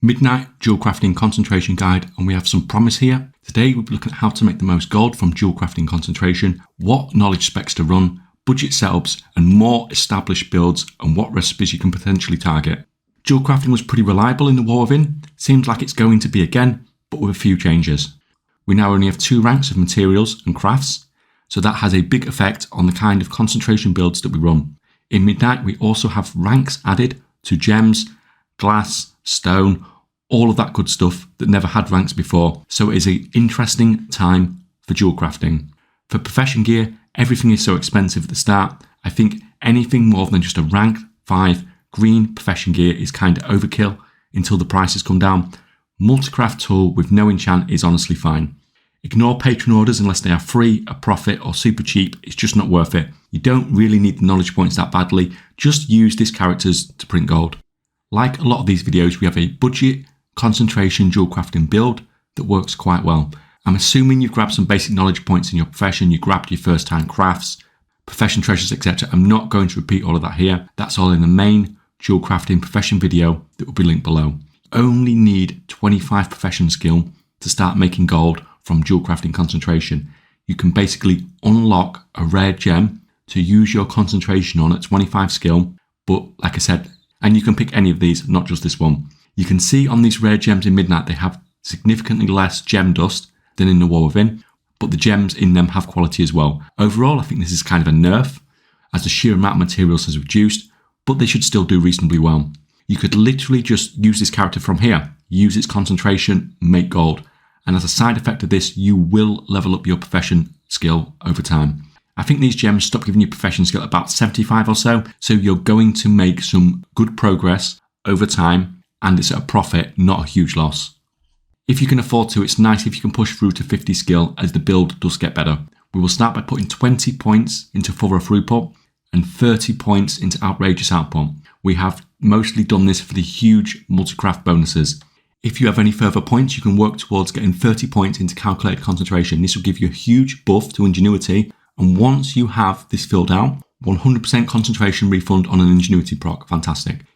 Midnight Jewelcrafting Concentration Guide, and we have some promise here. Today we'll be looking at how to make the most gold from Jewelcrafting Concentration, what knowledge specs to run, budget setups and more established builds, and what recipes you can potentially target. Jewelcrafting was pretty reliable in the war within, seems like it's going to be again, but with a few changes. We now only have 2 ranks of materials and crafts, so that has a big effect on the kind of concentration builds that we run. In Midnight we also have ranks added to gems, glass, stone, all of that good stuff that never had ranks before, so it is an interesting time for jewel crafting. For profession gear, everything is so expensive at the start. I think anything more than just a rank 5 green profession gear is kind of overkill until the prices come down. Multicraft tool with no enchant is honestly fine. Ignore patron orders unless they are free, a profit or super cheap, it's just not worth it. You don't really need the knowledge points that badly, just use these characters to print gold. Like a lot of these videos, we have a budget concentration jewel crafting build that works quite well. I'm assuming you've grabbed some basic knowledge points in your profession, you grabbed your first time crafts, profession treasures, etc. I'm not going to repeat all of that here. That's all in the main jewel crafting profession video that will be linked below. Only need 25 profession skill to start making gold from jewel crafting concentration. You can basically unlock a rare gem to use your concentration on at 25 skill, but like I said, and you can pick any of these, not just this one. You can see on these rare gems in Midnight, they have significantly less gem dust than in the war within, but the gems in them have quality as well. Overall, I think this is kind of a nerf, as the sheer amount of materials has reduced, but they should still do reasonably well. You could literally just use this character from here, use its concentration, make gold. And as a side effect of this, you will level up your profession skill over time. I think these gems stop giving you profession skill at about 75 or so you're going to make some good progress over time, and it's at a profit, not a huge loss. If you can afford to, it's nice if you can push through to 50 skill as the build does get better. We will start by putting 20 points into thorough throughput and 30 points into outrageous output. We have mostly done this for the huge multi-craft bonuses. If you have any further points, you can work towards getting 30 points into calculated concentration. This will give you a huge buff to ingenuity, and once you have this filled out, 100% concentration refund on an ingenuity proc. Fantastic.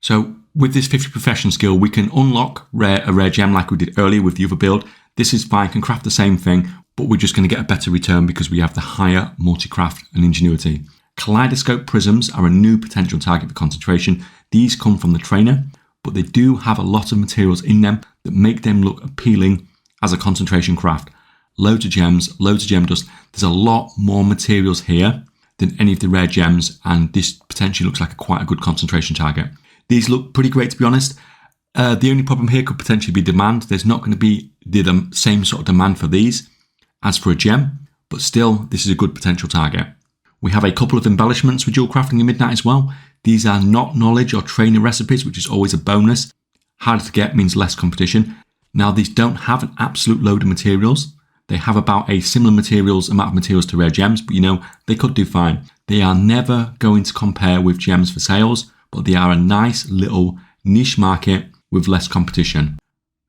So with this 50 profession skill, we can unlock a rare gem like we did earlier with the other build. This is fine, can craft the same thing, but we're just going to get a better return because we have the higher multi-craft and ingenuity. Kaleidoscopic prisms are a new potential target for concentration. These come from the trainer, but they do have a lot of materials in them that make them look appealing as a concentration craft. Loads of gems, loads of gem dust. There's a lot more materials here than any of the rare gems, and this potentially looks like quite a good concentration target. These look pretty great, to be honest. The only problem here could potentially be demand. There's not going to be the same sort of demand for these as for a gem, but still, this is a good potential target. We have a couple of embellishments with jewel crafting in Midnight as well. These are not knowledge or trainer recipes, which is always a bonus. Harder to get means less competition. Now, these don't have an absolute load of materials. They have about a similar amount of materials to rare gems, but they could do fine. They are never going to compare with gems for sales, but they are a nice little niche market with less competition.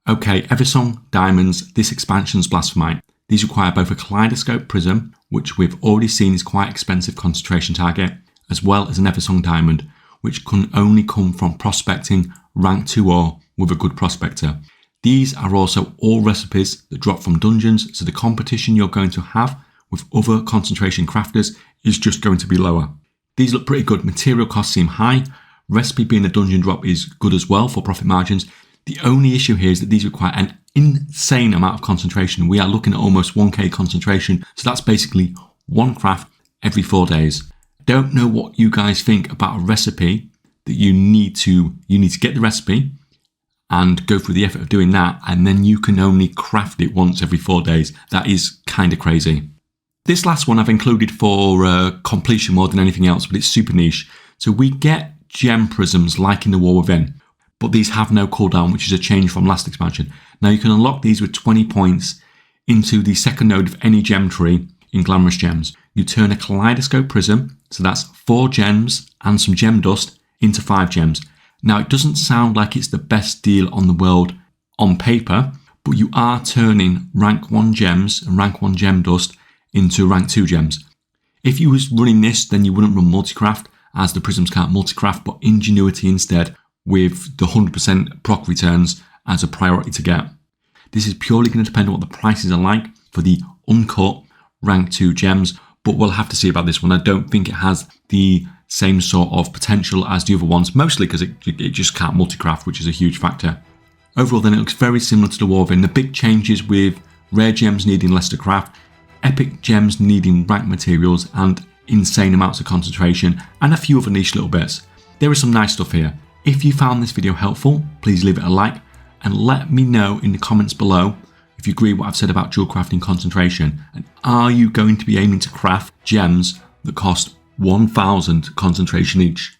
Okay, Eversong Diamonds, this expansion's Blasphemite. These require both a Kaleidoscopic prism, which we've already seen is quite expensive concentration target, as well as an Eversong Diamond, which can only come from prospecting rank 2 or with a good prospector. These are also all recipes that drop from dungeons, so the competition you're going to have with other concentration crafters is just going to be lower. These look pretty good. Material costs seem high. Recipe being a dungeon drop is good as well for profit margins. The only issue here is that these require an insane amount of concentration. We are looking at almost 1k concentration, so that's basically one craft every 4 days. Don't know what you guys think about a recipe that you need to get the recipe and go through the effort of doing that, and then you can only craft it once every 4 days. That is kind of crazy. This last one I've included for completion more than anything else, but it's super niche. So we get gem prisms like in the war within, but these have no cooldown, which is a change from last expansion. Now you can unlock these with 20 points into the second node of any gem tree in Glamorous Gems. You turn a Kaleidoscopic prism, so that's 4 gems and some gem dust, into 5 gems. Now it doesn't sound like it's the best deal on the world on paper, but you are turning rank 1 gems and rank 1 gem dust into rank 2 gems. If you was running this, then you wouldn't run multicraft, as the prisms can't multicraft, but ingenuity instead with the 100% proc returns as a priority to get. This is purely going to depend on what the prices are like for the uncut rank 2 gems, but we'll have to see about this one. I don't think it has the same sort of potential as the other ones, mostly because it just can't multi-craft, which is a huge factor. Overall then, it looks very similar to the Dwarven. The big changes with rare gems needing less to craft, epic gems needing rank materials and insane amounts of concentration, and a few other niche little bits. There is some nice stuff here. If you found this video helpful, please leave it a like and let me know in the comments below if you agree with what I've said about Jewelcrafting Concentration, and are you going to be aiming to craft gems that cost 1000 concentration each?